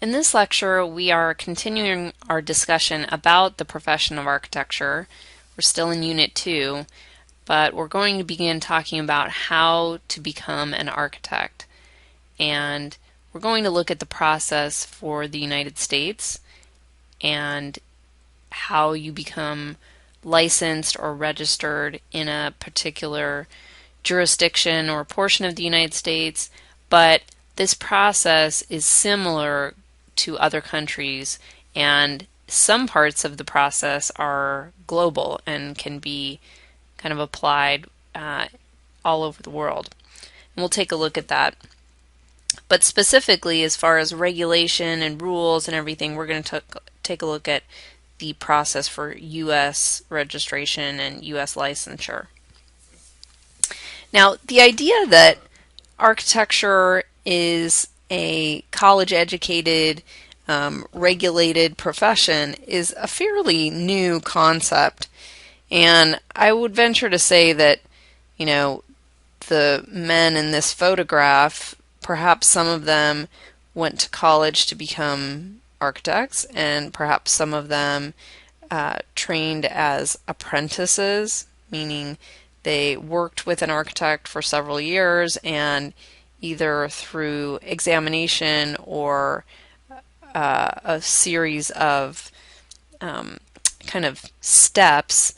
In this lecture, we are continuing our discussion about the profession of architecture. We're still in Unit 2, but we're going to begin talking about how to become an architect. And we're going to look at the process for the United States and how you become licensed or registered in a particular jurisdiction or portion of the United States, but this process is similar to other countries, and some parts of the process are global and can be kind of applied all over the world. And we'll take a look at that. But specifically, as far as regulation and rules and everything, we're going to take a look at the process for U.S. registration and U.S. licensure. Now, the idea that architecture is a college-educated, regulated profession is a fairly new concept. And I would venture to say that, the men in this photograph, perhaps some of them went to college to become architects, and perhaps some of them trained as apprentices, meaning they worked with an architect for several years, and either through examination or a series of kind of steps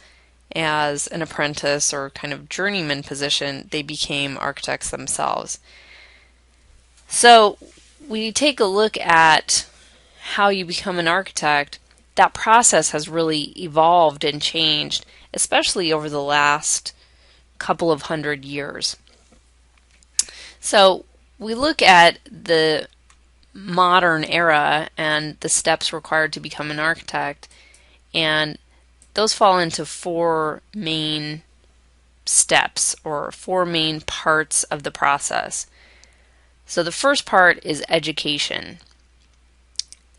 as an apprentice or kind of journeyman position, they became architects themselves. So we take a look at how you become an architect. That process has really evolved and changed, especially over the last couple of 100 years. So we look at the modern era and the steps required to become an architect, and those fall into four main steps or four main parts of the process. So the first part is education.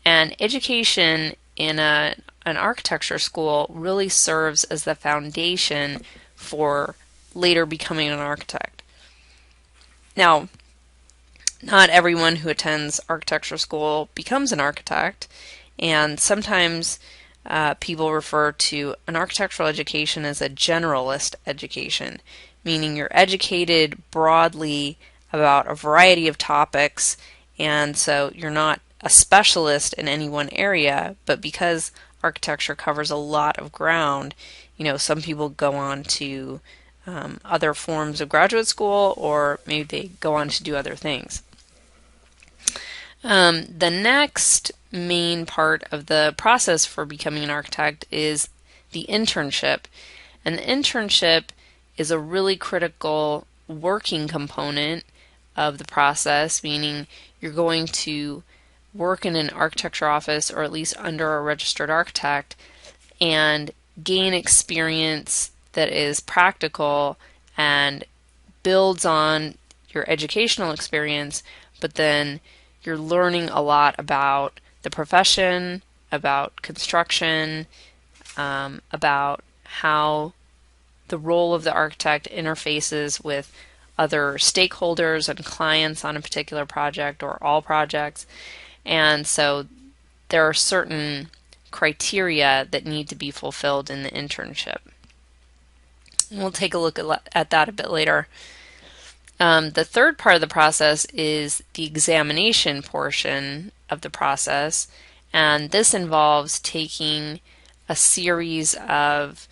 And education in an architecture school really serves as the foundation for later becoming an architect. Now, not everyone who attends architecture school becomes an architect, and sometimes people refer to an architectural education as a generalist education, meaning you're educated broadly about a variety of topics, and so you're not a specialist in any one area, but because architecture covers a lot of ground, some people go on to other forms of graduate school, or maybe they go on to do other things. The next main part of the process for becoming an architect is the internship. And the internship is a really critical working component of the process, meaning you're going to work in an architecture office or at least under a registered architect and gain experience that is practical and builds on your educational experience, but then you're learning a lot about the profession, about construction, about how the role of the architect interfaces with other stakeholders and clients on a particular project or all projects. And so there are certain criteria that need to be fulfilled in the internship. And we'll take a look at that a bit later. The third part of the process is the examination portion of the process, and this involves taking a series of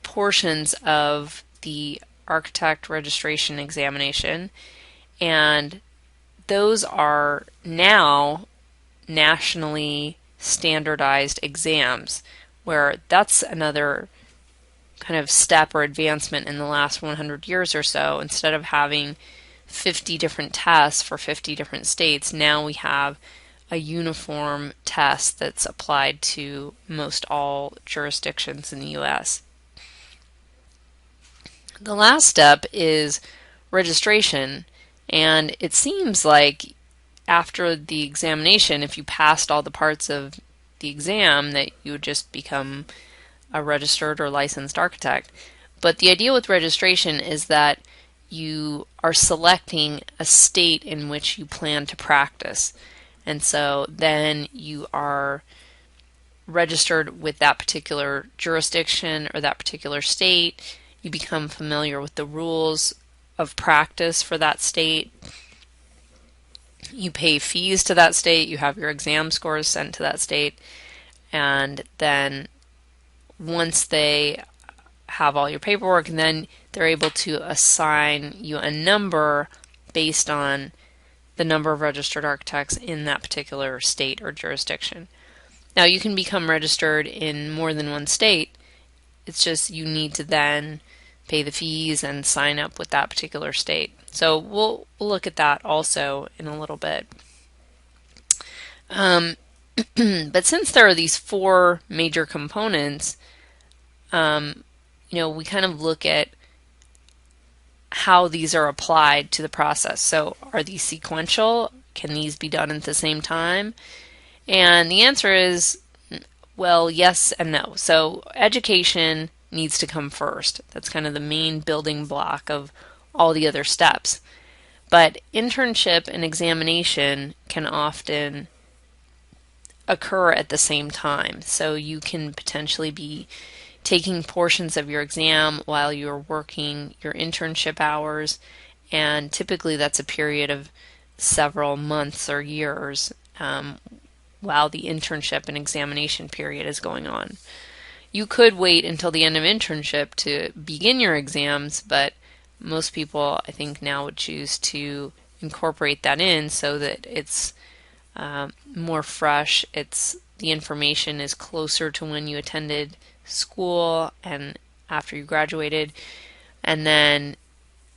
portions of the architect registration examination, and those are now nationally standardized exams, where that's another kind of step or advancement in the last 100 years or so. Instead of having 50 different tests for 50 different states, now we have a uniform test that's applied to most all jurisdictions in the U.S. The last step is registration, and it seems like after the examination, if you passed all the parts of the exam, that you would just become a registered or licensed architect. But the idea with registration is that you are selecting a state in which you plan to practice. And so then you are registered with that particular jurisdiction or that particular state. You become familiar with the rules of practice for that state. You pay fees to that state. You have your exam scores sent to that state. And then once they have all your paperwork, then they're able to assign you a number based on the number of registered architects in that particular state or jurisdiction. Now, you can become registered in more than one state. It's just you need to then pay the fees and sign up with that particular state. So we'll look at that also in a little bit. But since there are these four major components, we kind of look at how these are applied to the process. So are these sequential? Can these be done at the same time? And the answer is, well, yes and no. So education needs to come first. That's kind of the main building block of all the other steps. But internship and examination can often occur at the same time. So you can potentially be taking portions of your exam while you're working your internship hours, and typically that's a period of several months or years while the internship and examination period is going on. You could wait until the end of internship to begin your exams, but most people, I think, now would choose to incorporate that in so that it's more fresh. The information is closer to when you attended school and after you graduated. And then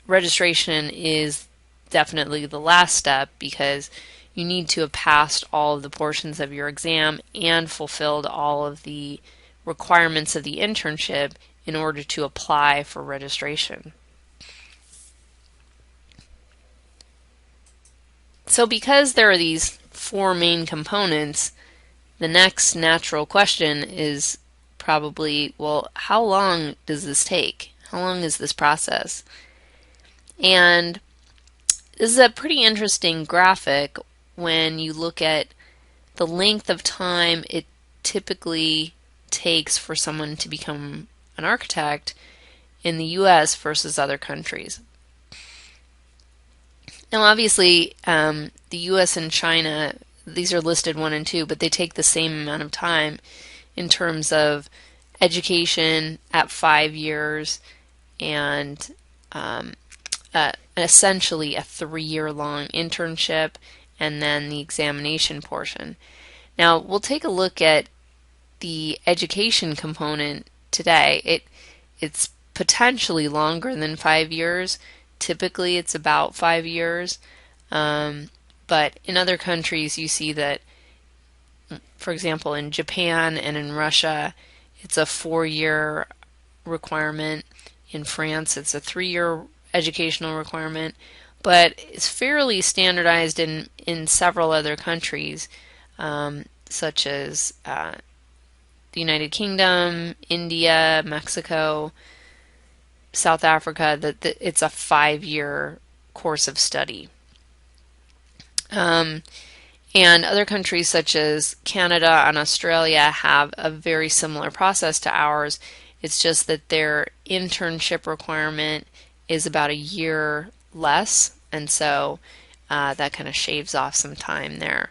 registration is definitely the last step, because you need to have passed all of the portions of your exam and fulfilled all of the requirements of the internship in order to apply for registration. So because there are these four main components, the next natural question is probably, well, how long does this take? How long is this process? And this is a pretty interesting graphic when you look at the length of time it typically takes for someone to become an architect in the US versus other countries. Now, obviously, the US and China, these are listed 1 and 2, but they take the same amount of time in terms of education at 5 years and essentially a 3-year-long internship and then the examination portion. Now, we'll take a look at the education component today. It's potentially longer than 5 years. Typically, it's about 5 years. But in other countries, you see that, for example, in Japan and in Russia, it's a 4-year requirement. In France, it's a 3-year educational requirement. But it's fairly standardized in several other countries, such as the United Kingdom, India, Mexico, South Africa, that it's a 5-year course of study. And other countries such as Canada and Australia have a very similar process to ours. It's just that their internship requirement is about a year less, and so that kind of shaves off some time there.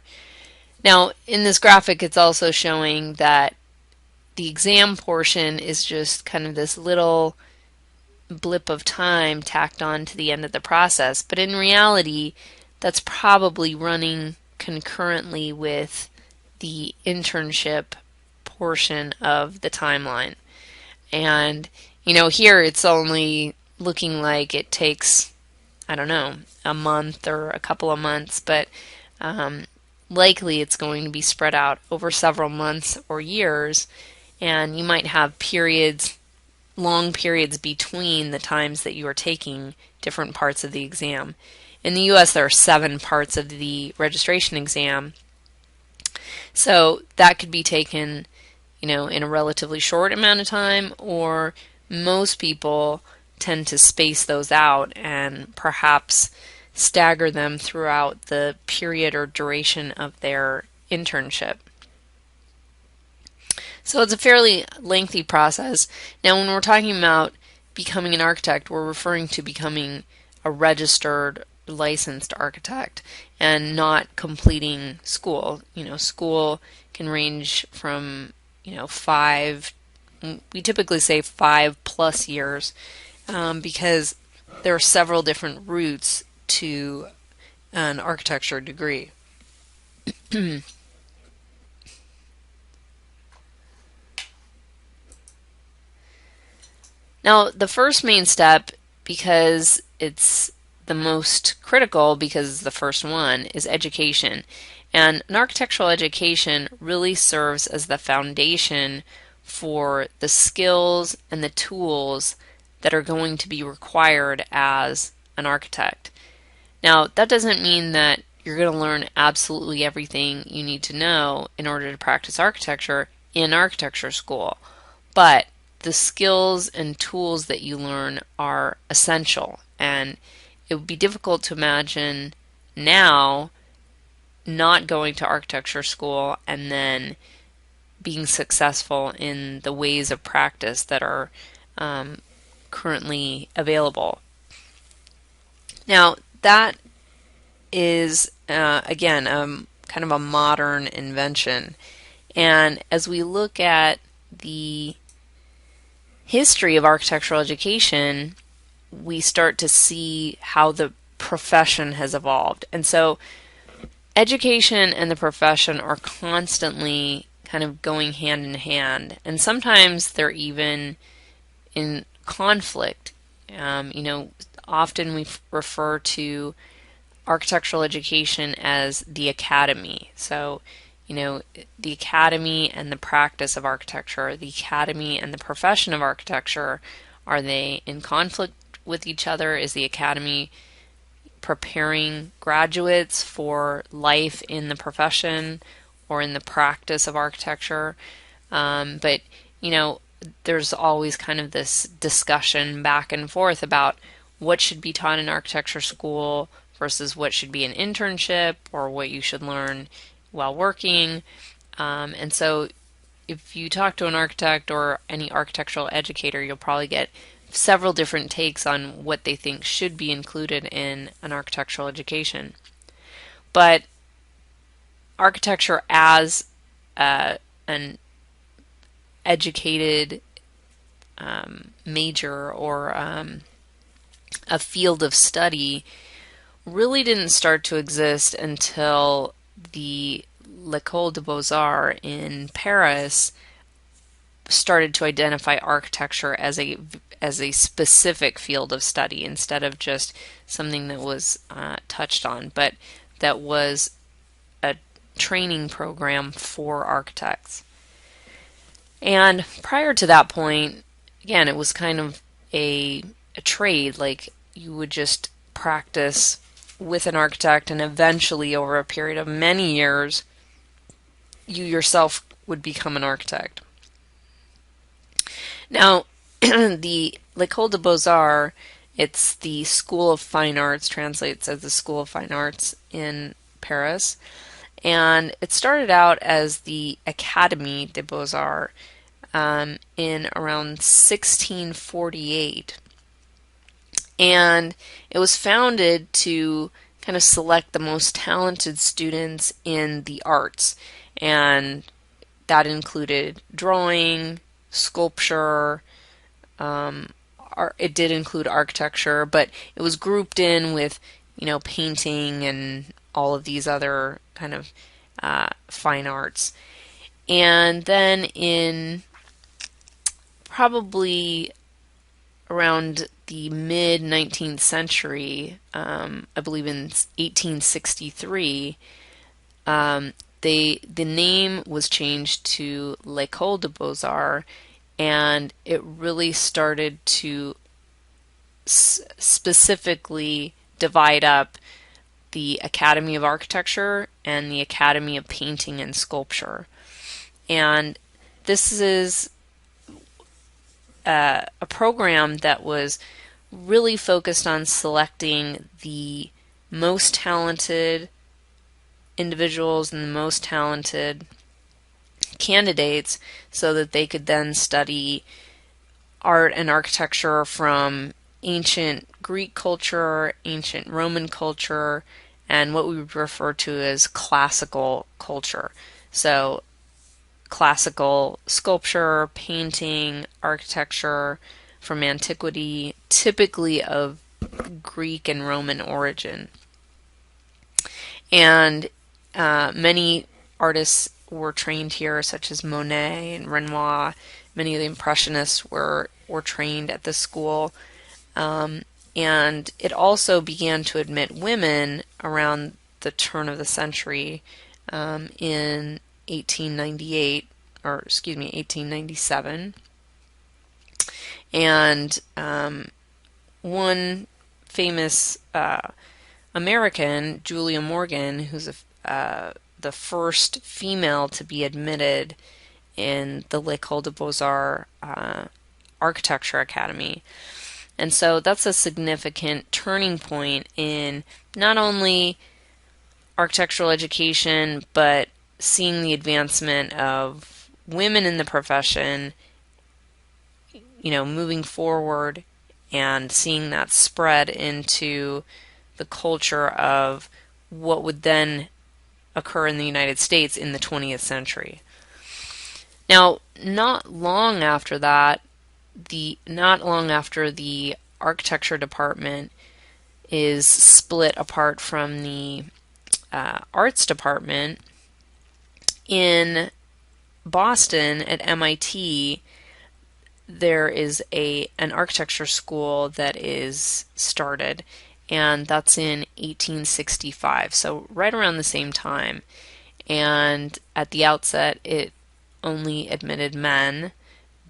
Now, in this graphic, it's also showing that the exam portion is just kind of this little blip of time tacked on to the end of the process, but in reality, that's probably running concurrently with the internship portion of the timeline. And, here it's only looking like it takes, I don't know, a month or a couple of months, but likely it's going to be spread out over several months or years, and you might have long periods between the times that you are taking different parts of the exam. In the US, there are 7 parts of the registration exam, so that could be taken, in a relatively short amount of time, or most people tend to space those out and perhaps stagger them throughout the period or duration of their internship. So it's a fairly lengthy process. Now, when we're talking about becoming an architect, we're referring to becoming a registered, licensed architect and not completing school. School can range from, 5, we typically say 5+ years, because there are several different routes to an architecture degree. Now, the first main step, because it's the most critical, because it's the first one, is education. And an architectural education really serves as the foundation for the skills and the tools that are going to be required as an architect. Now, that doesn't mean that you're going to learn absolutely everything you need to know in order to practice architecture in architecture school, but the skills and tools that you learn are essential, and it would be difficult to imagine now not going to architecture school and then being successful in the ways of practice that are currently available. Now, that is, again, kind of a modern invention. And as we look at the history of architectural education, we start to see how the profession has evolved. And so education and the profession are constantly kind of going hand in hand, and sometimes they're even in conflict. Often we refer to architectural education as the academy. So, the academy and the practice of architecture, the academy and the profession of architecture, are they in conflict with each other? Is the academy preparing graduates for life in the profession or in the practice of architecture? But there's always kind of this discussion back and forth about what should be taught in architecture school versus what should be an internship or what you should learn while working. And so if you talk to an architect or any architectural educator, you'll probably get several different takes on what they think should be included in an architectural education. But architecture as an educated major or a field of study really didn't start to exist until the L'École des Beaux-Arts in Paris started to identify architecture as a specific field of study instead of just something that was touched on, but that was a training program for architects. And prior to that point, again, it was kind of a trade. Like, you would just practice with an architect, and eventually, over a period of many years, you yourself would become an architect. Now, the L'École des Beaux-Arts, it's the School of Fine Arts, translates as the School of Fine Arts in Paris. And it started out as the Académie des Beaux-Arts in around 1648. And it was founded to kind of select the most talented students in the arts. And that included drawing, sculpture, it did include architecture, but it was grouped in with, painting and all of these other kind of fine arts. And then in probably around the mid-19th century, I believe in 1863, the name was changed to L'École des Beaux-Arts, and it really started to specifically divide up the Academy of Architecture and the Academy of Painting and Sculpture. And this is a program that was really focused on selecting the most talented individuals and the most talented candidates so that they could then study art and architecture from ancient Greek culture, ancient Roman culture, and what we would refer to as classical culture. So classical sculpture, painting, architecture from antiquity, typically of Greek and Roman origin. And many artists were trained here, such as Monet and Renoir. Many of the Impressionists were trained at this school. And it also began to admit women around the turn of the century in 1897. And one famous American, Julia Morgan, who's the first female to be admitted in the L'École des Beaux-Arts Architecture Academy. And so that's a significant turning point in not only architectural education, but seeing the advancement of women in the profession, moving forward and seeing that spread into the culture of what would then occur in the United States in the 20th century. Now, not long after the architecture department is split apart from the arts department, in Boston at MIT, there is an architecture school that is started, and that's in 1865, so right around the same time. And at the outset, it only admitted men,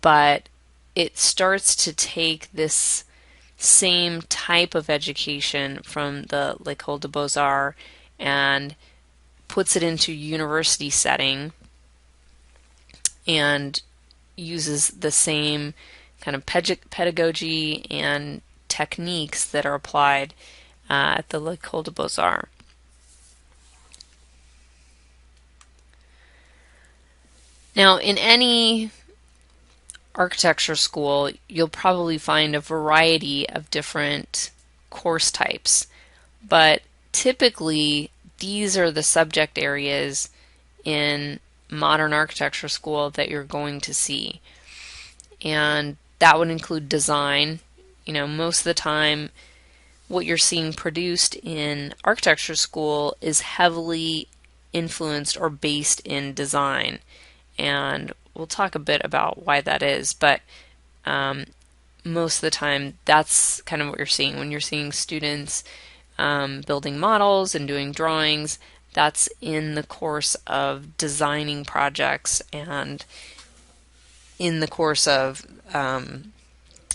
but it starts to take this same type of education from the L'École des Beaux-Arts and puts it into university setting and uses the same kind of pedagogy and techniques that are applied at the L'École des Beaux-Arts. Now, in any architecture school, you'll probably find a variety of different course types, but typically these are the subject areas in modern architecture school that you're going to see. And that would include design. Most of the time what you're seeing produced in architecture school is heavily influenced or based in design. And we'll talk a bit about why that is, but most of the time that's kind of what you're seeing. When you're seeing students building models and doing drawings, that's in the course of designing projects and in the course of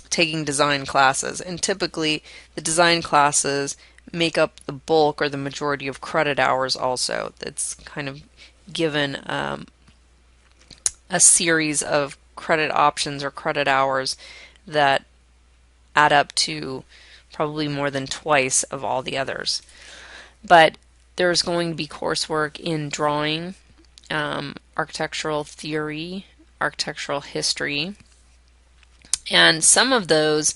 taking design classes. And typically the design classes make up the bulk or the majority of credit hours also. That's kind of given a series of credit options or credit hours that add up to probably more than twice of all the others. But there's going to be coursework in drawing, architectural theory, architectural history, and some of those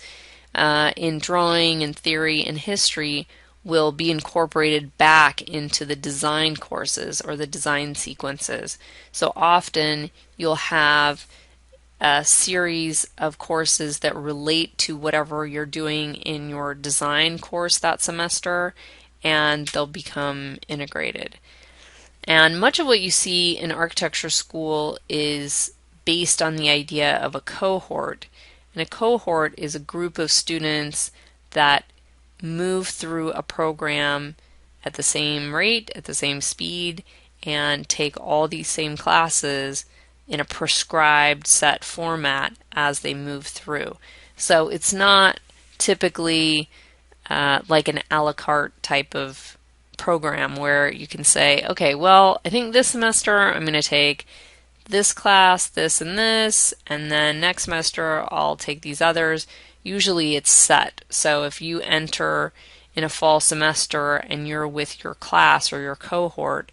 in drawing and theory and history will be incorporated back into the design courses or the design sequences. So often you'll have a series of courses that relate to whatever you're doing in your design course that semester, and they'll become integrated. And much of what you see in architecture school is based on the idea of a cohort. And a cohort is a group of students that move through a program at the same rate, at the same speed, and take all these same classes in a prescribed set format as they move through. So it's not typically like an a la carte type of program where you can say, okay, well, I think this semester I'm going to take this class, this, and then next semester I'll take these others. Usually it's set. So if you enter in a fall semester and you're with your class or your cohort,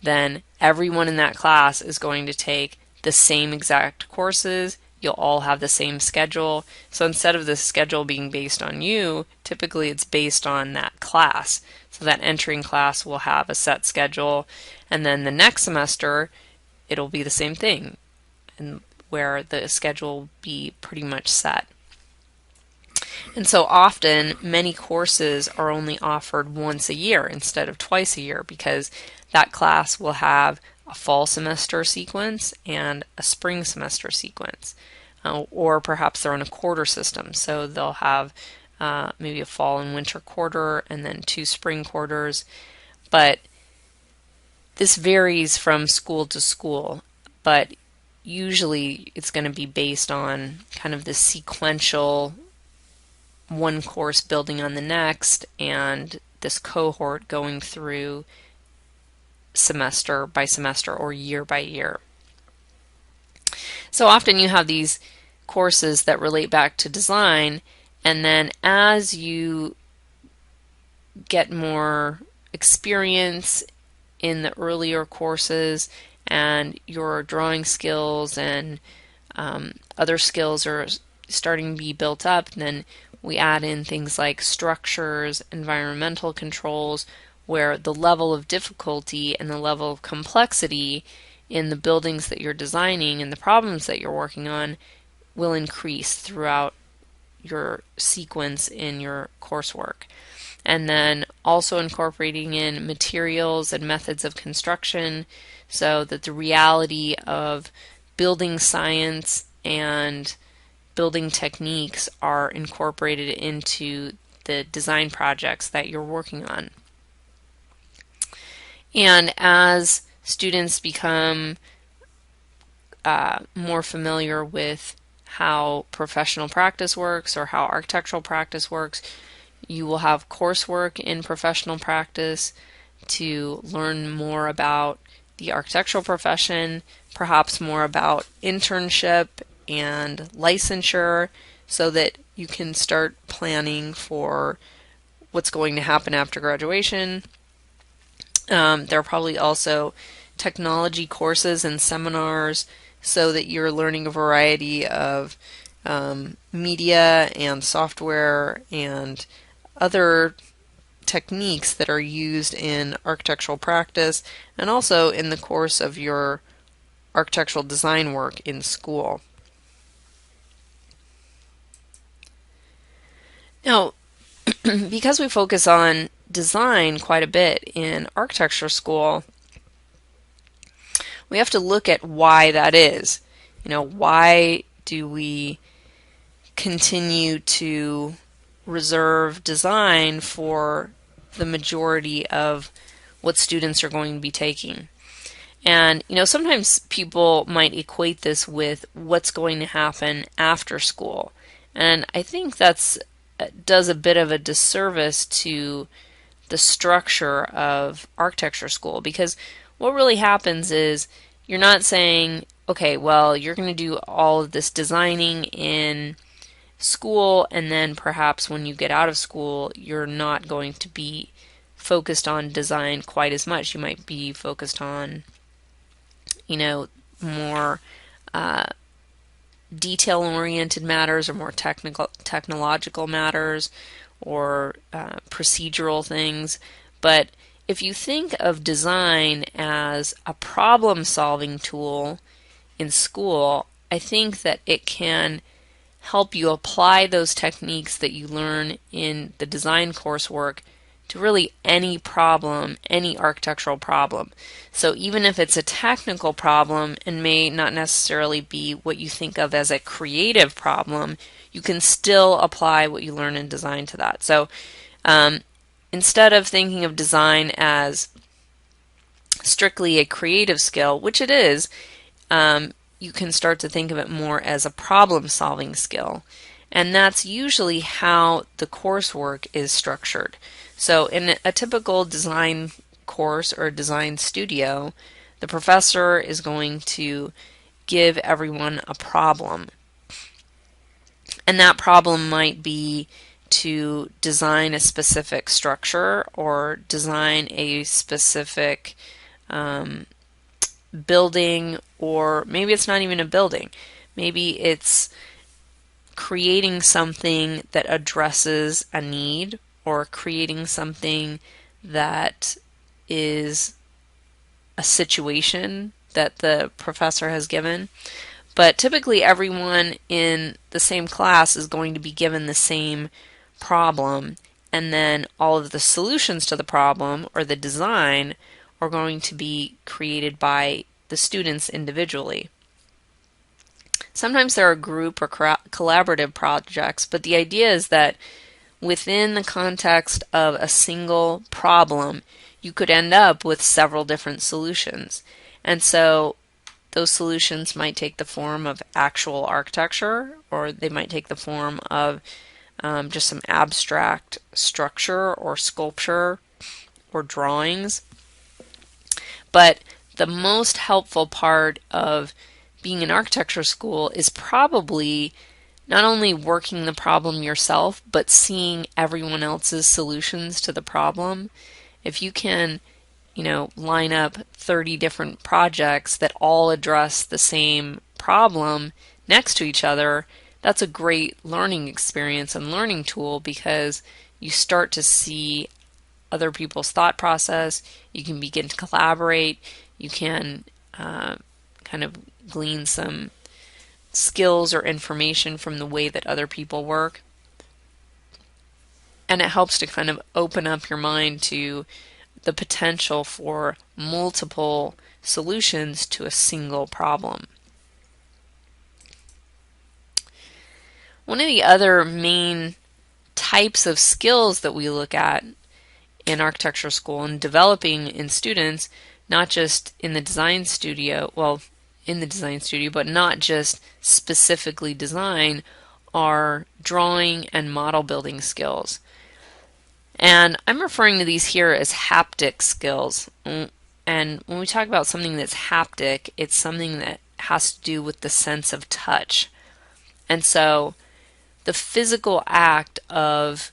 then everyone in that class is going to take the same exact courses. You'll all have the same schedule. So instead of the schedule being based on you, typically it's based on that class. So that entering class will have a set schedule, and then the next semester it'll be the same thing, and where the schedule will be pretty much set. And so often many courses are only offered once a year instead of twice a year, because that class will have a fall semester sequence and a spring semester sequence. Or perhaps they're on a quarter system, so they'll have maybe a fall and winter quarter and then 2 spring quarters. But this varies from school to school, but usually it's going to be based on kind of the sequential one course building on the next, and this cohort going through semester by semester or year by year. So often you have these courses that relate back to design, and then as you get more experience in the earlier courses and your drawing skills and other skills are starting to be built up, then we add in things like structures, environmental controls, where the level of difficulty and the level of complexity in the buildings that you're designing and the problems that you're working on will increase throughout your sequence in your coursework. And then also incorporating in materials and methods of construction, so that the reality of building science and building techniques are incorporated into the design projects that you're working on. And as students become more familiar with how professional practice works or how architectural practice works, you will have coursework in professional practice to learn more about the architectural profession, perhaps more about internship and licensure, so that you can start planning for what's going to happen after graduation. There are probably also technology courses and seminars, so that you're learning a variety of media and software and other techniques that are used in architectural practice, and also in the course of your architectural design work in school. Now, because we focus on design quite a bit in architecture school, we have to look at why that is. Why do we continue to reserve design for the majority of what students are going to be taking? And sometimes people might equate this with what's going to happen after school, and I think does a bit of a disservice to the structure of architecture school, because what really happens is you're not saying, okay, well, you're going to do all of this designing in school, and then perhaps when you get out of school, you're not going to be focused on design quite as much. You might be focused on, more detail-oriented matters, or more technological matters, or procedural things. But if you think of design as a problem-solving tool in school, I think that it can help you apply those techniques that you learn in the design coursework to really any problem, any architectural problem. So even if it's a technical problem and may not necessarily be what you think of as a creative problem, you can still apply what you learn in design to that. So instead of thinking of design as strictly a creative skill, which it is, you can start to think of it more as a problem-solving skill. And that's usually how the coursework is structured. So in a typical design course or design studio, the professor is going to give everyone a problem. And that problem might be to design a specific structure or design a specific building, or maybe it's not even a building. Maybe it's creating something that addresses a need, or creating something that is a situation that the professor has given. But typically everyone in the same class is going to be given the same problem, and then all of the solutions to the problem or the design are going to be created by the students individually. Sometimes there are group or collaborative projects, but the idea is that within the context of a single problem, you could end up with several different solutions. And so those solutions might take the form of actual architecture, or they might take the form of just some abstract structure or sculpture or drawings. But the most helpful part of being in architecture school is probably not only working the problem yourself, but seeing everyone else's solutions to the problem. If you can, line up 30 different projects that all address the same problem next to each other, that's a great learning experience and learning tool, because you start to see other people's thought process. You can begin to collaborate. You can kind of glean some skills or information from the way that other people work. And it helps to kind of open up your mind to the potential for multiple solutions to a single problem. One of the other main types of skills that we look at in architecture school and developing in students, not just in the design studio, but not just specifically design, are drawing and model building skills. And I'm referring to these here as haptic skills. And when we talk about something that's haptic, it's something that has to do with the sense of touch. And so the physical act of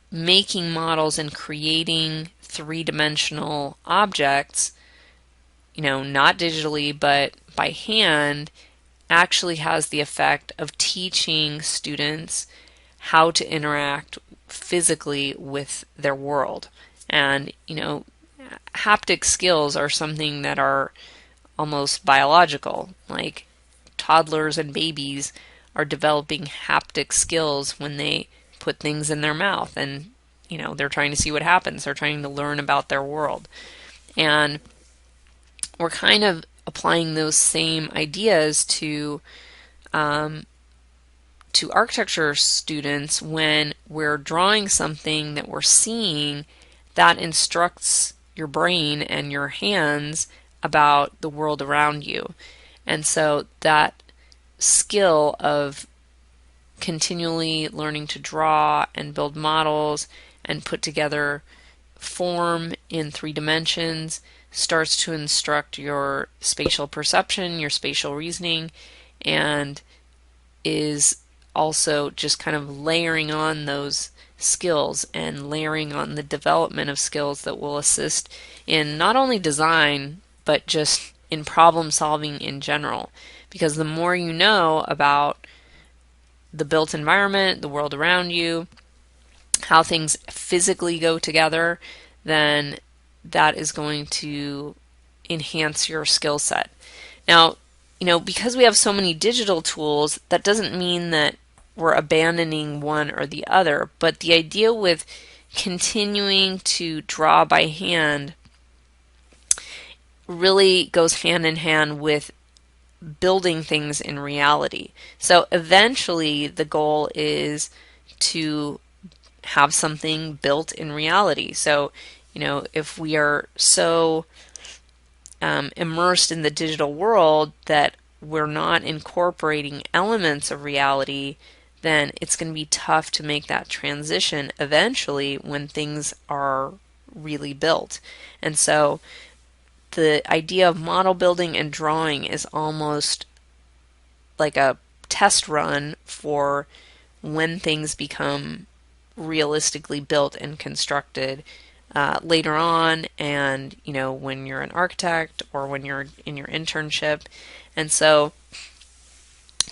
making models and creating three-dimensional objects, not digitally but by hand, actually has the effect of teaching students how to interact physically with their world. And, haptic skills are something that are almost biological. Like toddlers and babies are developing haptic skills when they put things in their mouth, and they're trying to see what happens. They're trying to learn about their world. And we're kind of applying those same ideas to architecture students when we're drawing something that we're seeing that instructs your brain and your hands about the world around you. And so that skill of continually learning to draw and build models and put together form in 3 dimensions starts to instruct your spatial perception, your spatial reasoning, and is also just kind of layering on those skills and layering on the development of skills that will assist in not only design, but just in problem solving in general. Because the more you know about the built environment, the world around you, how things physically go together, then that is going to enhance your skill set. Now, because we have so many digital tools, that doesn't mean that we're abandoning one or the other, but the idea with continuing to draw by hand really goes hand in hand with building things in reality. So eventually the goal is to have something built in reality. So, if we are so immersed in the digital world that we're not incorporating elements of reality, then it's going to be tough to make that transition eventually when things are really built. And so the idea of model building and drawing is almost like a test run for when things become realistically built and constructed later on, and when you're an architect or when you're in your internship. And so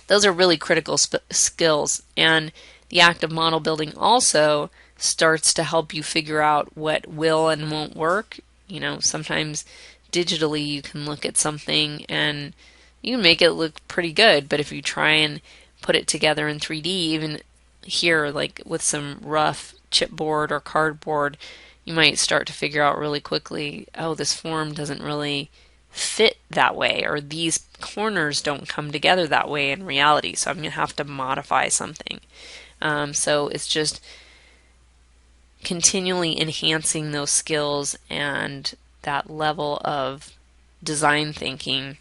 those are really critical skills. And the act of model building also starts to help you figure out what will and won't work. Sometimes digitally you can look at something and you can make it look pretty good, but if you try and put it together in 3D, even here, like with some rough chipboard or cardboard, you might start to figure out really quickly, oh, this form doesn't really fit that way, or these corners don't come together that way in reality, so I'm going to have to modify something. So it's just continually enhancing those skills and that level of design thinking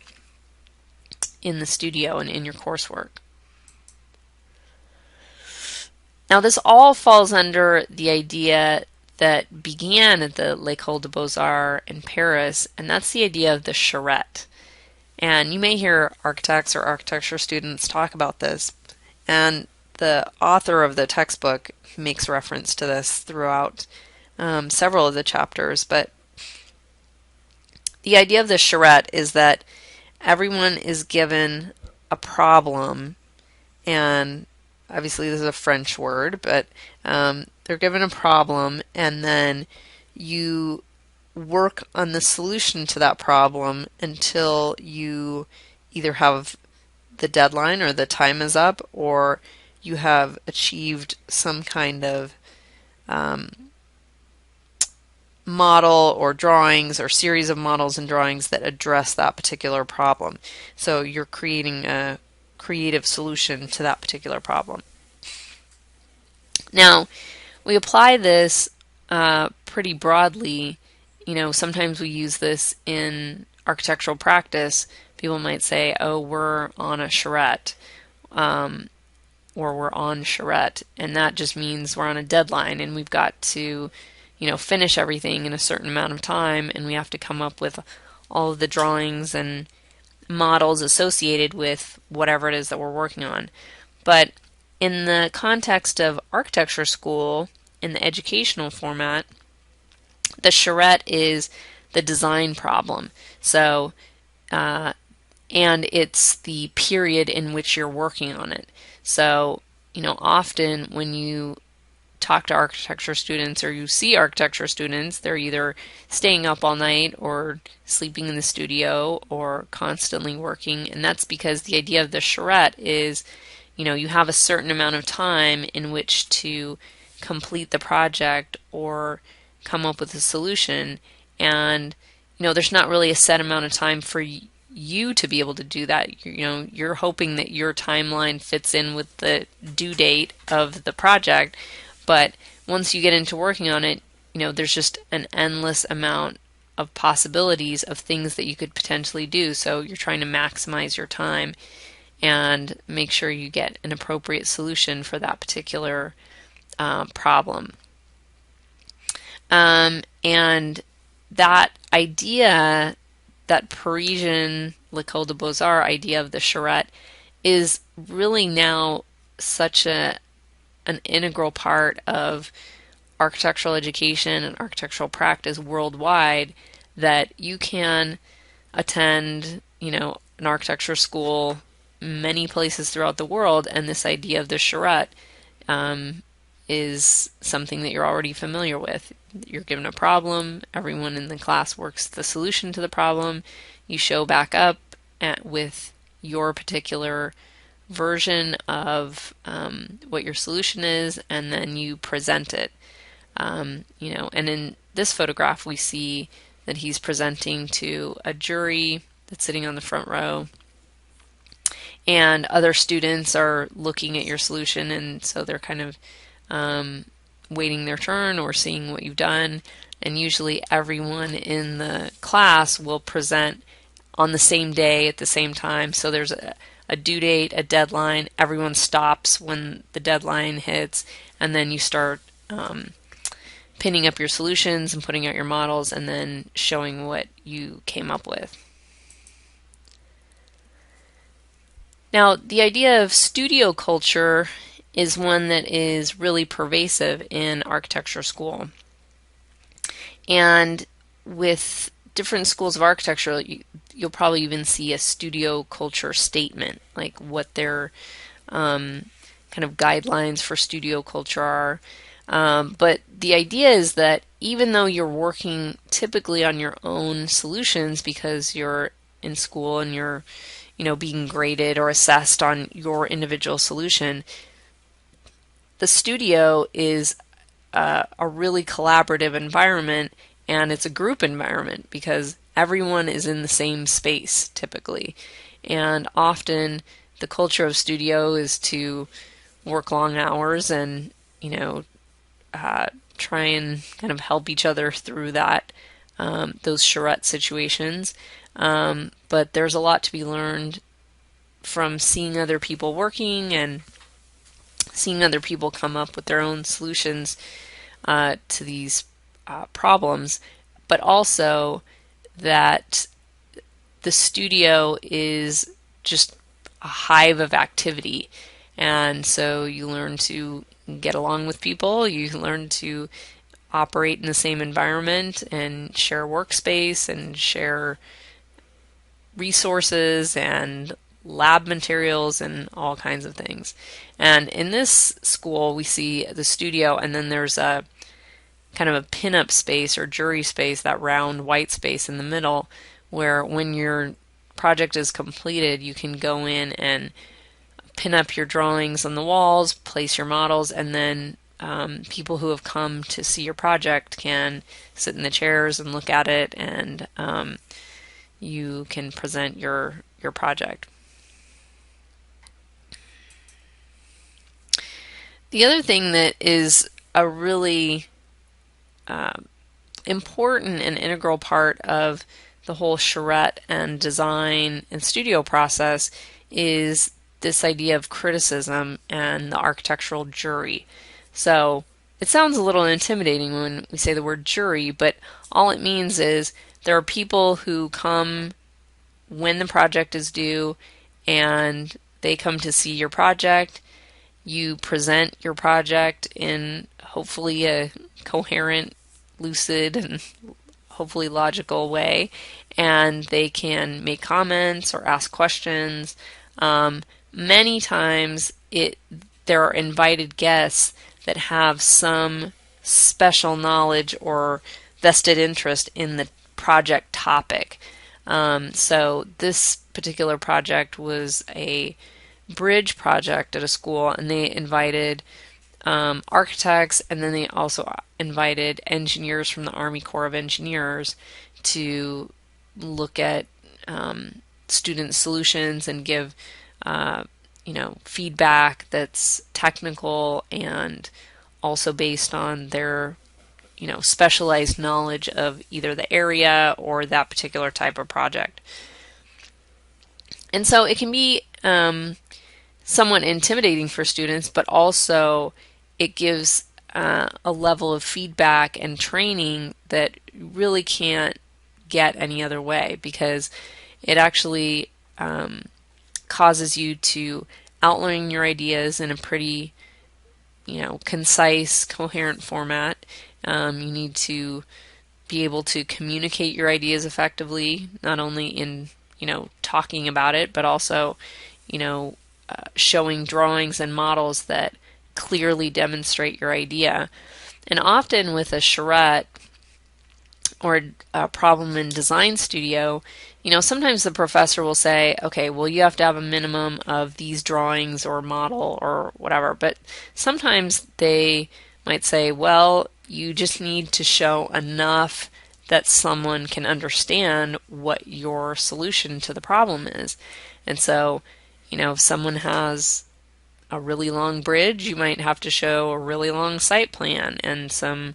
in the studio and in your coursework. Now this all falls under the idea that began at the L'École des Beaux-Arts in Paris, and that's the idea of the charrette. And you may hear architects or architecture students talk about this, and the author of the textbook makes reference to this throughout several of the chapters. But the idea of the charrette is that everyone is given a problem, and obviously this is a French word, but they're given a problem, and then you work on the solution to that problem until you either have the deadline or the time is up, or you have achieved some kind of model or drawings or series of models and drawings that address that particular problem. So you're creating a creative solution to that particular problem. Now, we apply this pretty broadly. Sometimes we use this in architectural practice. People might say, oh, we're on a charrette, or we're on charrette, and that just means we're on a deadline and we've got to finish everything in a certain amount of time, and we have to come up with all of the drawings and models associated with whatever it is that we're working on. But in the context of architecture school, in the educational format, the charrette is the design problem. So, and it's the period in which you're working on it. So, often when you talk to architecture students or you see architecture students, they're either staying up all night or sleeping in the studio or constantly working, and that's because the idea of the charrette is you have a certain amount of time in which to complete the project or come up with a solution, and there's not really a set amount of time for you to be able to do that. You're hoping that your timeline fits in with the due date of the project, but once you get into working on it, there's just an endless amount of possibilities of things that you could potentially do. So you're trying to maximize your time and make sure you get an appropriate solution for that particular problem. And that idea, that Parisian L'École des Beaux-Arts idea of the charrette, is really now such an integral part of architectural education and architectural practice worldwide that you can attend, an architecture school many places throughout the world, and this idea of the charrette is something that you're already familiar with. You're given a problem, everyone in the class works the solution to the problem, you show back up with your particular version of what your solution is, and then you present it. And in this photograph we see that he's presenting to a jury that's sitting on the front row, and other students are looking at your solution, and so they're kind of waiting their turn or seeing what you've done, and usually everyone in the class will present on the same day at the same time. So there's a due date, a deadline, everyone stops when the deadline hits, and then you start pinning up your solutions and putting out your models and then showing what you came up with. Now, the idea of studio culture is one that is really pervasive in architecture school. And with different schools of architecture, you'll probably even see a studio culture statement, like what their kind of guidelines for studio culture are. But the idea is that even though you're working typically on your own solutions because you're in school and you're, being graded or assessed on your individual solution, the studio is a really collaborative environment, and it's a group environment because everyone is in the same space typically. And often the culture of studio is to work long hours and, try and kind of help each other through that, those charrette situations. But there's a lot to be learned from seeing other people working and seeing other people come up with their own solutions to these problems, but also that the studio is just a hive of activity. And so you learn to get along with people, you learn to operate in the same environment and share workspace and share resources and lab materials and all kinds of things. And in this school, we see the studio, and then there's a kind of a pin-up space or jury space, that round white space in the middle, where when your project is completed, you can go in and pin up your drawings on the walls, place your models, and then people who have come to see your project can sit in the chairs and look at it, and you can present your project. The other thing that is a really important and integral part of the whole charrette and design and studio process is this idea of criticism and the architectural jury. So it sounds a little intimidating when we say the word jury, but all it means is there are people who come when the project is due and they come to see your project. You present your project in hopefully a coherent, lucid, and hopefully logical way, and they can make comments or ask questions. Many times there are invited guests that have some special knowledge or vested interest in the project topic. So this particular project was a bridge project at a school, and they invited architects, and then they also invited engineers from the Army Corps of Engineers to look at student solutions and give feedback that's technical and also based on their specialized knowledge of either the area or that particular type of project. And so it can be somewhat intimidating for students, but also it gives a level of feedback and training that you really can't get any other way, because it actually causes you to outline your ideas in a pretty concise, coherent format. You need to be able to communicate your ideas effectively, not only in talking about it, but also showing drawings and models that clearly demonstrate your idea. And often with a charrette or a problem in design studio, sometimes the professor will say, okay, well, you have to have a minimum of these drawings or model or whatever. But sometimes they might say, well, you just need to show enough that someone can understand what your solution to the problem is. And so, if someone has a really long bridge, you might have to show a really long site plan and some,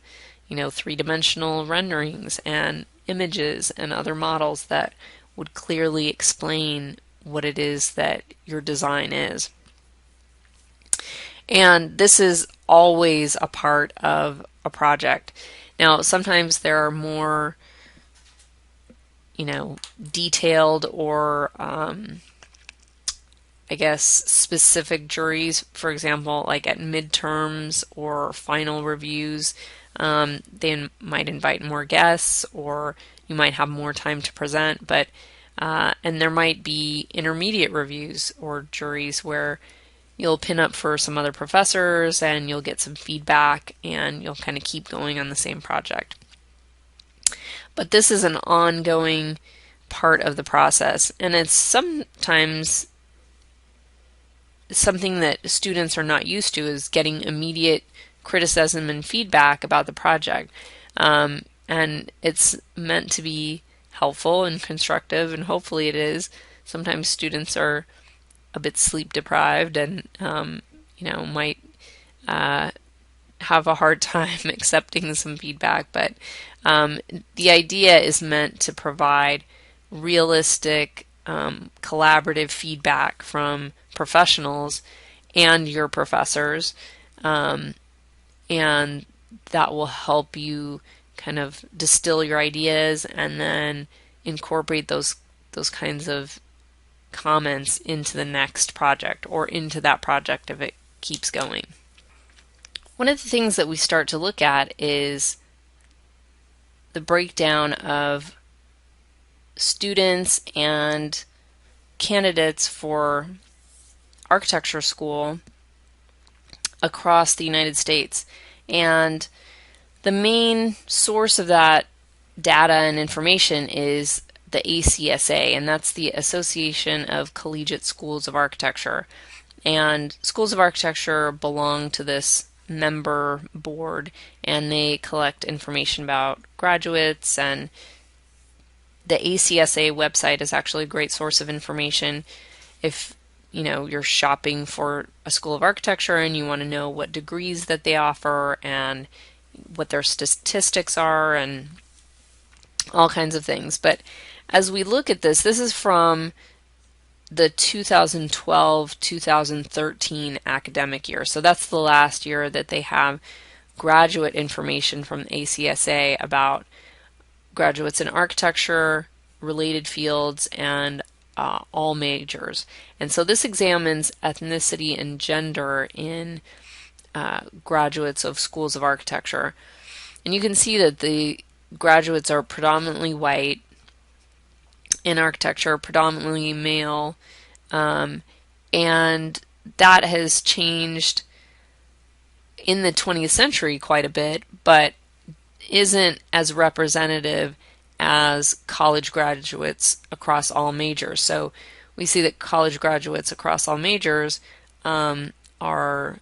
three-dimensional renderings and images and other models that would clearly explain what it is that your design is. And this is always a part of a project. Now, sometimes there are more, detailed or I guess, specific juries. For example, like at midterms or final reviews, they might invite more guests, or you might have more time to present. But and there might be intermediate reviews or juries where you'll pin up for some other professors and you'll get some feedback and you'll kind of keep going on the same project. But this is an ongoing part of the process, and it's sometimes something that students are not used to, is getting immediate criticism and feedback about the project. And it's meant to be helpful and constructive, and hopefully it is. Sometimes students are a bit sleep deprived and might have a hard time accepting some feedback, but the idea is meant to provide realistic, collaborative feedback from professionals and your professors, and that will help you kind of distill your ideas and then incorporate those kinds of comments into the next project, or into that project if it keeps going. One of the things that we start to look at is the breakdown of students and candidates for architecture school across the United States. And the main source of that data and information is the ACSA, and that's the Association of Collegiate Schools of Architecture. And schools of architecture belong to this member board, and they collect information about graduates, and the ACSA website is actually a great source of information if you're shopping for a school of architecture and you want to know what degrees that they offer and what their statistics are and all kinds of things. But as we look at this is from the 2012-2013 academic year. So that's the last year that they have graduate information from ACSA about graduates in architecture, related fields, and all majors. And so this examines ethnicity and gender in graduates of schools of architecture. And you can see that the graduates are predominantly white in architecture, predominantly male, and that has changed in the 20th century quite a bit, but isn't as representative as college graduates across all majors. So we see that college graduates across all majors are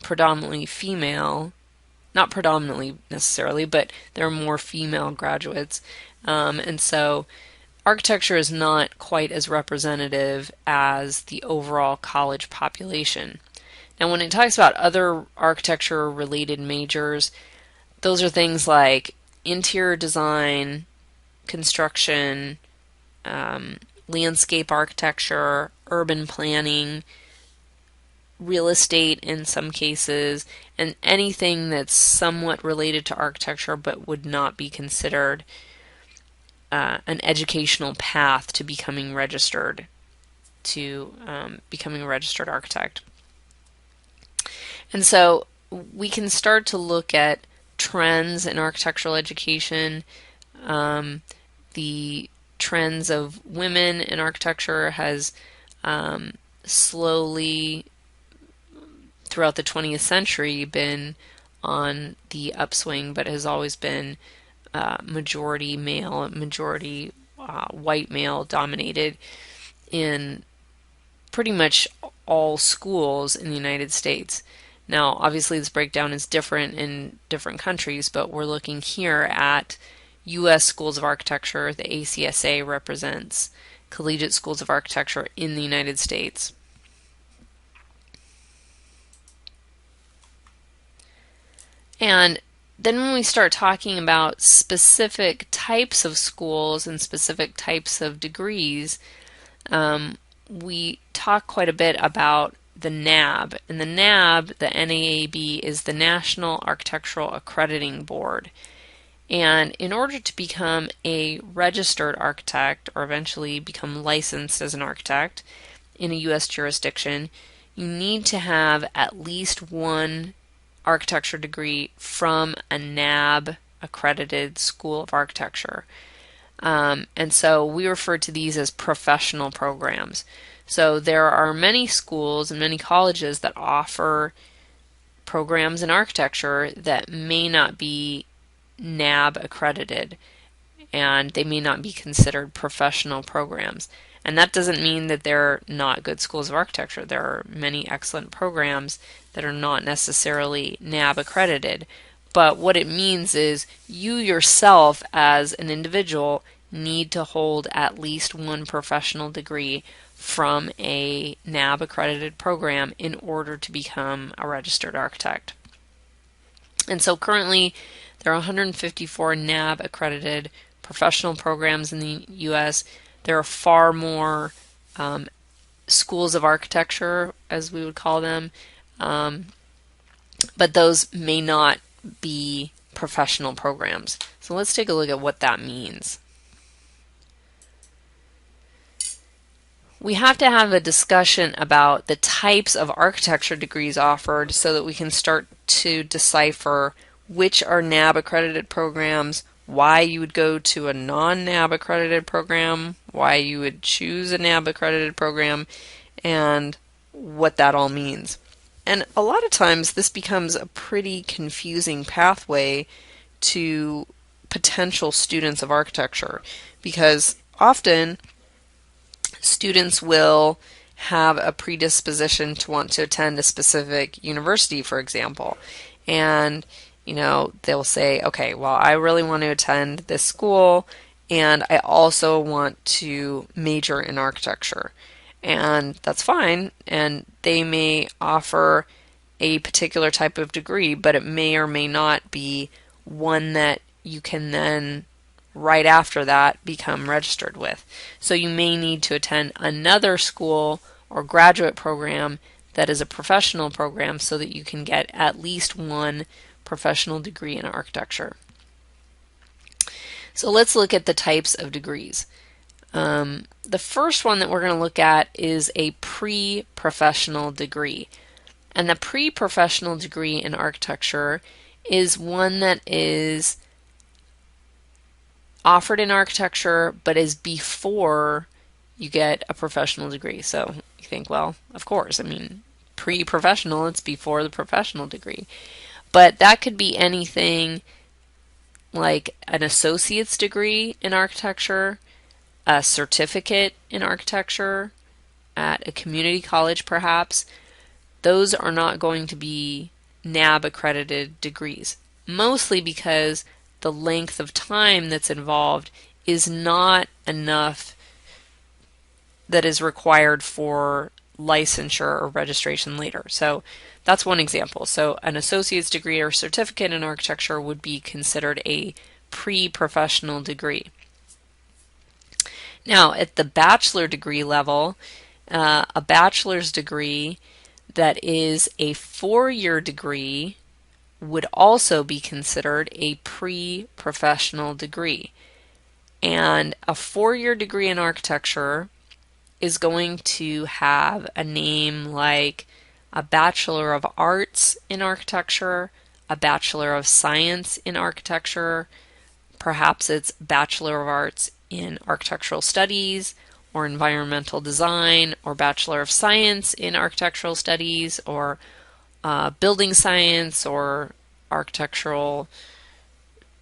predominantly female, not predominantly necessarily, but there are more female graduates. And so architecture is not quite as representative as the overall college population. Now, when it talks about other architecture-related majors, those are things like interior design, construction, landscape architecture, urban planning, real estate in some cases, and anything that's somewhat related to architecture but would not be considered an educational path to becoming registered, becoming a registered architect. And so we can start to look at trends in architectural education. The trends of women in architecture has slowly, throughout the 20th century, been on the upswing, but has always been majority male, majority white male dominated in pretty much all schools in the United States. Now, obviously this breakdown is different in different countries, but we're looking here at U.S. schools of architecture. The ACSA represents collegiate schools of architecture in the United States. And then when we start talking about specific types of schools and specific types of degrees, we talk quite a bit about the NAB. And the NAB, the NAAB, is the National Architectural Accrediting Board. And in order to become a registered architect, or eventually become licensed as an architect, in a U.S. jurisdiction, you need to have at least one architecture degree from a NAB accredited school of architecture. And so we refer to these as professional programs. So there are many schools and many colleges that offer programs in architecture that may not be NAB accredited, and they may not be considered professional programs. And that doesn't mean that they're not good schools of architecture. There are many excellent programs that are not necessarily NAB accredited. But what it means is you yourself as an individual need to hold at least one professional degree from a NAB accredited program in order to become a registered architect. And so currently there are 154 NAB accredited professional programs in the U.S. There are far more schools of architecture, as we would call them, but those may not be professional programs. So let's take a look at what that means. We have to have a discussion about the types of architecture degrees offered so that we can start to decipher which are NAB accredited programs, why you would go to a non-NAB accredited program, why you would choose a NAB accredited program, and what that all means. And a lot of times this becomes a pretty confusing pathway to potential students of architecture, because often students will have a predisposition to want to attend a specific university, for example, and they'll say, okay, well, I really want to attend this school, and I also want to major in architecture. And that's fine, and they may offer a particular type of degree, but it may or may not be one that you can then, right after that, become registered with. So you may need to attend another school or graduate program that is a professional program so that you can get at least one professional degree in architecture. So let's look at the types of degrees. The first one that we're going to look at is a pre-professional degree. And the pre-professional degree in architecture is one that is offered in architecture but is before you get a professional degree. So you think, well, of course, pre-professional, it's before the professional degree. But that could be anything like an associate's degree in architecture, a certificate in architecture at a community college perhaps. Those are not going to be NAB accredited degrees, mostly because the length of time that's involved is not enough that is required for licensure or registration later. So that's one example. So an associate's degree or certificate in architecture would be considered a pre-professional degree. Now, at the bachelor degree level, a bachelor's degree that is a 4-year degree would also be considered a pre-professional degree. And a 4-year degree in architecture is going to have a name like a Bachelor of Arts in Architecture, a Bachelor of Science in Architecture, perhaps it's Bachelor of Arts in Architectural Studies or Environmental Design, or Bachelor of Science in Architectural Studies, or Building Science or Architectural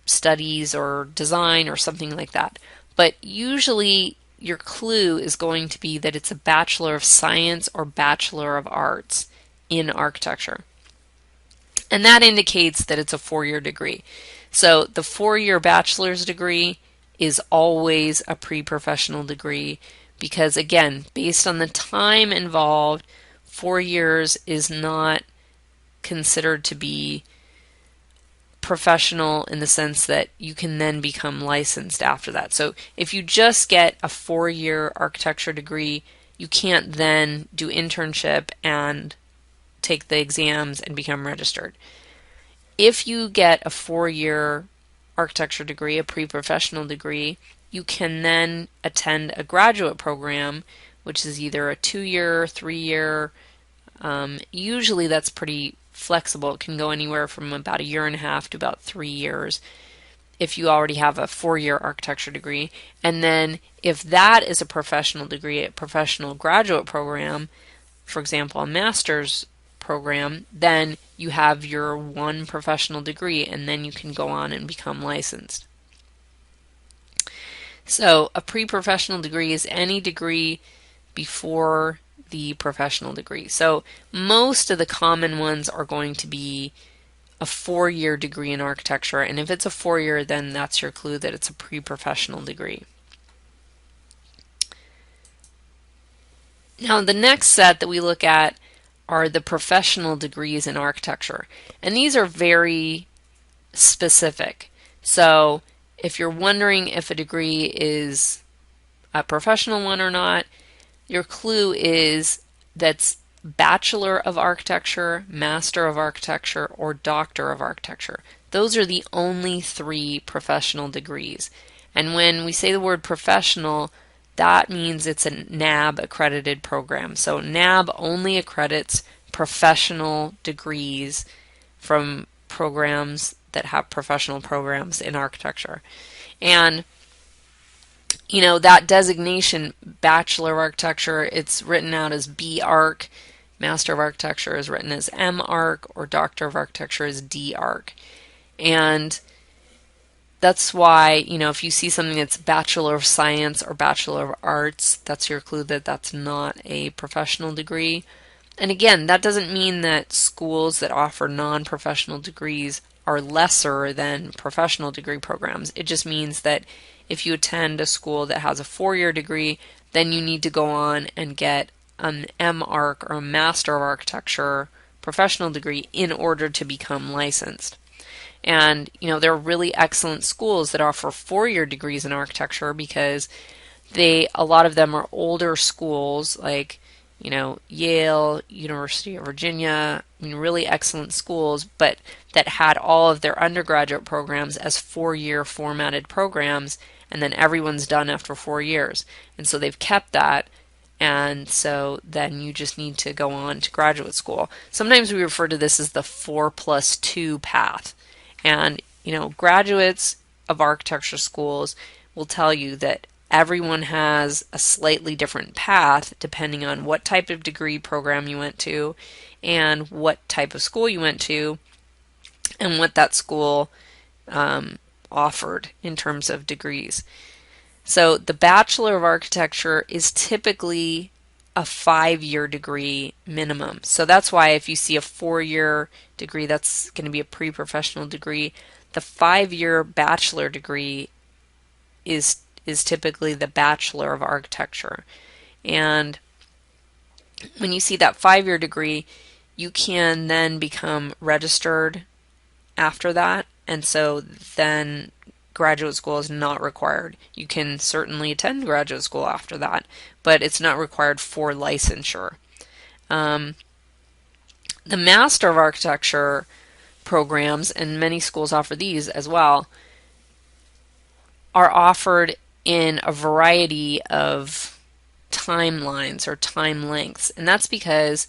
Studies or Design or something like that. But usually your clue is going to be that it's a Bachelor of Science or Bachelor of Arts in architecture. And that indicates that it's a 4-year degree. So the 4-year bachelor's degree is always a pre-professional degree because, again, based on the time involved, 4 years is not considered to be professional in the sense that you can then become licensed after that. So if you just get a 4-year architecture degree, you can't then do internship and take the exams and become registered. If you get a 4-year architecture degree, a pre-professional degree, you can then attend a graduate program which is either a 2-year, 3-year. Usually that's pretty flexible. It can go anywhere from about 1.5 years to about 3 years if you already have a 4-year architecture degree. And then if that is a professional degree, a professional graduate program, for example, a master's program, then you have your one professional degree, and then you can go on and become licensed. So a pre-professional degree is any degree before the professional degree. So most of the common ones are going to be a 4-year degree in architecture, and if it's a 4-year, then that's your clue that it's a pre-professional degree. Now the next set that we look at are the professional degrees in architecture, and these are very specific. So if you're wondering if a degree is a professional one or not, your clue is that's Bachelor of Architecture, Master of Architecture, or Doctor of Architecture. Those are the only 3 professional degrees. And when we say the word professional, that means it's a NAB accredited program. So NAB only accredits professional degrees from programs that have professional programs in architecture. And you know, that designation, Bachelor of Architecture, it's written out as B.Arch, Master of Architecture is written as M.Arch, or Doctor of Architecture is D.Arch. And that's why, you know, if you see something that's Bachelor of Science or Bachelor of Arts, that's your clue that that's not a professional degree. And again, that doesn't mean that schools that offer non-professional degrees are lesser than professional degree programs. It just means that if you attend a school that has a 4-year degree, then you need to go on and get an M.Arch or a Master of Architecture professional degree in order to become licensed. And, you know, there are really excellent schools that offer 4-year degrees in architecture because a lot of them are older schools like, you know, Yale, University of Virginia, I mean, really excellent schools, but that had all of their undergraduate programs as 4-year formatted programs, and then everyone's done after 4 years. And so they've kept that, and so then you just need to go on to graduate school. Sometimes we refer to this as the 4+2 path. And, you know, graduates of architecture schools will tell you that everyone has a slightly different path depending on what type of degree program you went to and what type of school you went to and what that school offered in terms of degrees. So the Bachelor of Architecture is typically a 5-year degree minimum. So that's why if you see a 4-year degree, that's going to be a pre-professional degree. The 5-year bachelor degree is typically the Bachelor of Architecture. And when you see that 5-year degree, you can then become registered after that, and so then graduate school is not required. You can certainly attend graduate school after that, but it's not required for licensure. The Master of Architecture programs, and many schools offer these as well, are offered in a variety of timelines or time lengths, and that's because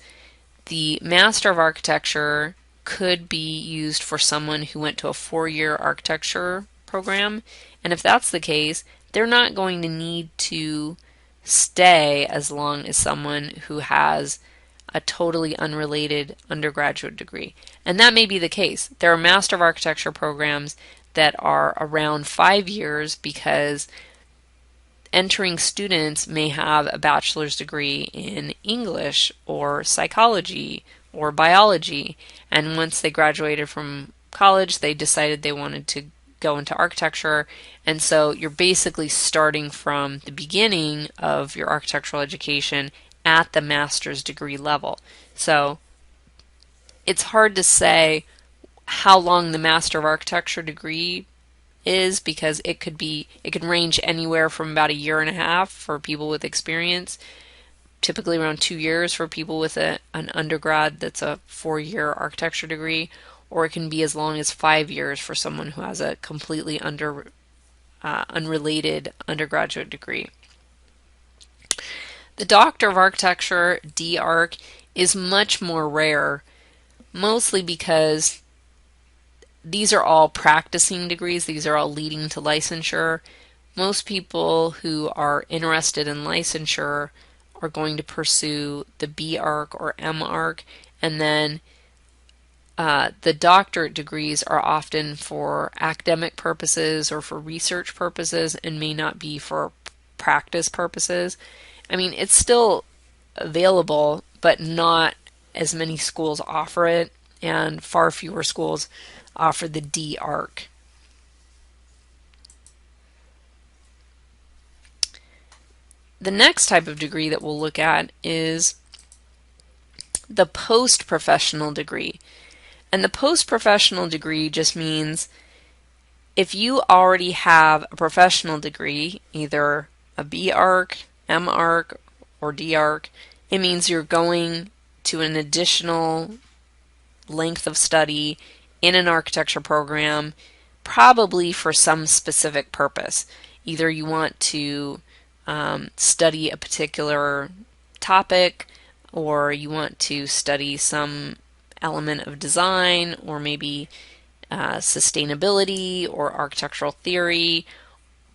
the Master of Architecture could be used for someone who went to a 4-year architecture program, and if that's the case, they're not going to need to stay as long as someone who has a totally unrelated undergraduate degree. And that may be the case. There are Master of Architecture programs that are around 5 years because entering students may have a bachelor's degree in English or psychology or biology, and once they graduated from college, they decided they wanted to go into architecture, and so you're basically starting from the beginning of your architectural education at the master's degree level. So it's hard to say how long the Master of Architecture degree is because it could range anywhere from about 1.5 years for people with experience, typically around 2 years for people with an undergrad that's a 4-year architecture degree, or it can be as long as 5 years for someone who has a completely unrelated undergraduate degree. The Doctor of Architecture, D.Arch, is much more rare, mostly because these are all practicing degrees. These are all leading to licensure. Most people who are interested in licensure are going to pursue the B.Arch or M.Arch, and then the doctorate degrees are often for academic purposes or for research purposes and may not be for practice purposes. I mean, it's still available, but not as many schools offer it, and far fewer schools offer the D.Arch. The next type of degree that we'll look at is the post-professional degree. And the post-professional degree just means if you already have a professional degree, either a B.Arch, M.Arch, or D.Arch, it means you're going to an additional length of study in an architecture program, probably for some specific purpose. Either you want to study a particular topic, or you want to study some element of design, or maybe sustainability or architectural theory,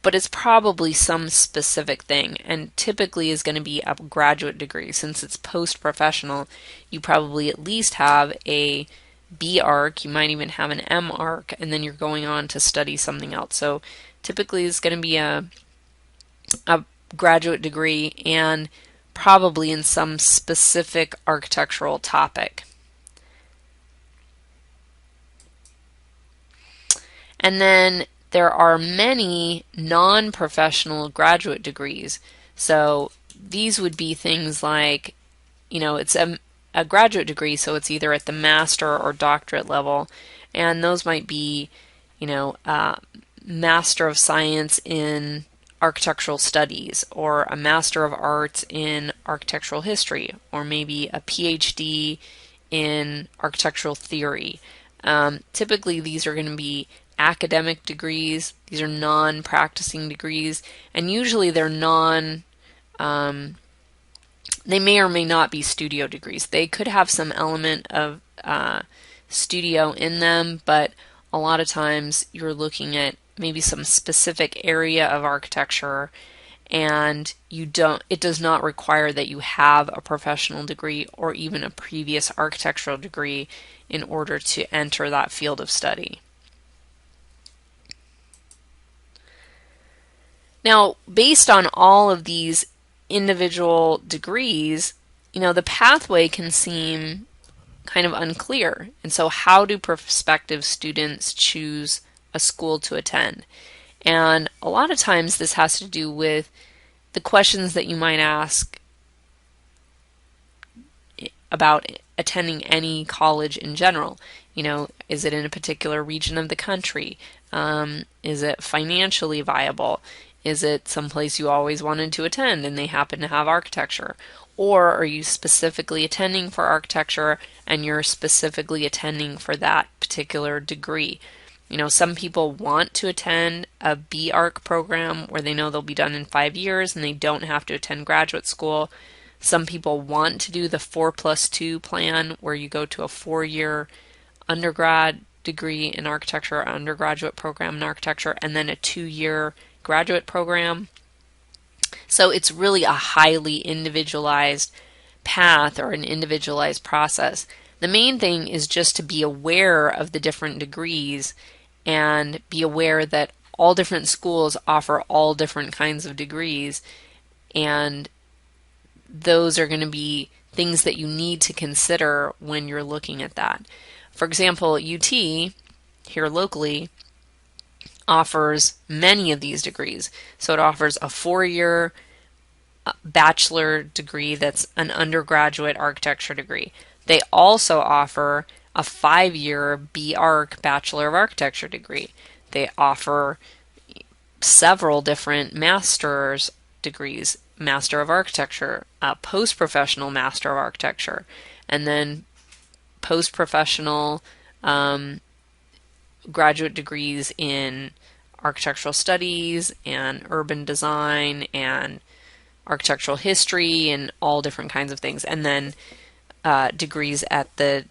but it's probably some specific thing, and typically is going to be a graduate degree. Since it's post-professional, you probably at least have a B.Arch, you might even have an M.Arch, and then you're going on to study something else. So typically it's going to be a graduate degree, and probably in some specific architectural topic. And then there are many non-professional graduate degrees. So these would be things like, it's a graduate degree, so it's either at the master or doctorate level, and those might be, Master of Science in Architectural Studies, or a Master of Arts in Architectural History, or maybe a PhD in Architectural Theory. Typically these are going to be academic degrees. These are non-practicing degrees, and usually they're they may or may not be studio degrees. They could have some element of studio in them, but a lot of times you're looking at maybe some specific area of architecture, and it does not require that you have a professional degree or even a previous architectural degree in order to enter that field of study. Now, based on all of these individual degrees, the pathway can seem kind of unclear. And so how do prospective students choose a school to attend? And a lot of times this has to do with the questions that you might ask about attending any college in general. Is it in a particular region of the country? Is it financially viable? Is it someplace you always wanted to attend and they happen to have architecture? Or are you specifically attending for architecture and you're specifically attending for that particular degree? Some people want to attend a B.Arch program where they know they'll be done in 5 years and they don't have to attend graduate school. Some people want to do the 4+2 plan where you go to a 4-year undergrad degree in architecture, undergraduate program in architecture, and then a 2-year graduate program. So it's really a highly individualized path or an individualized process. The main thing is just to be aware of the different degrees and be aware that all different schools offer all different kinds of degrees, and those are going to be things that you need to consider when you're looking at that. For example, UT here locally offers many of these degrees. So it offers a 4-year bachelor degree that's an undergraduate architecture degree. They also offer a 5-year B.Arch Bachelor of Architecture degree. They offer several different master's degrees, Master of Architecture, post-professional Master of Architecture, and then post-professional graduate degrees in architectural studies and urban design and architectural history and all different kinds of things, and then degrees at the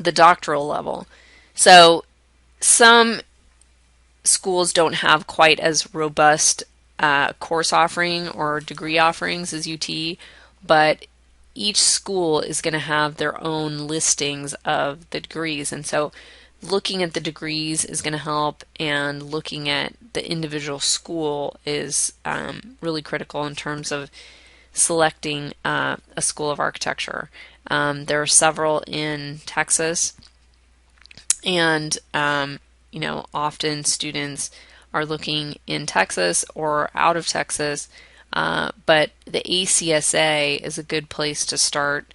doctoral level. So some schools don't have quite as robust course offering or degree offerings as UT, but each school is going to have their own listings of the degrees. And so looking at the degrees is going to help, and looking at the individual school is really critical in terms of selecting a school of architecture. There are several in Texas, and often students are looking in Texas or out of Texas, but the ACSA is a good place to start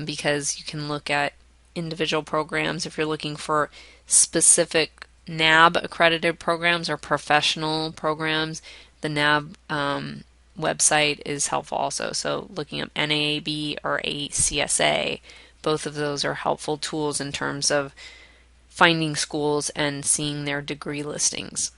because you can look at individual programs. If you're looking for specific NAB accredited programs or professional programs, the NAB website is helpful also. So looking at NAAB or ACSA, both of those are helpful tools in terms of finding schools and seeing their degree listings.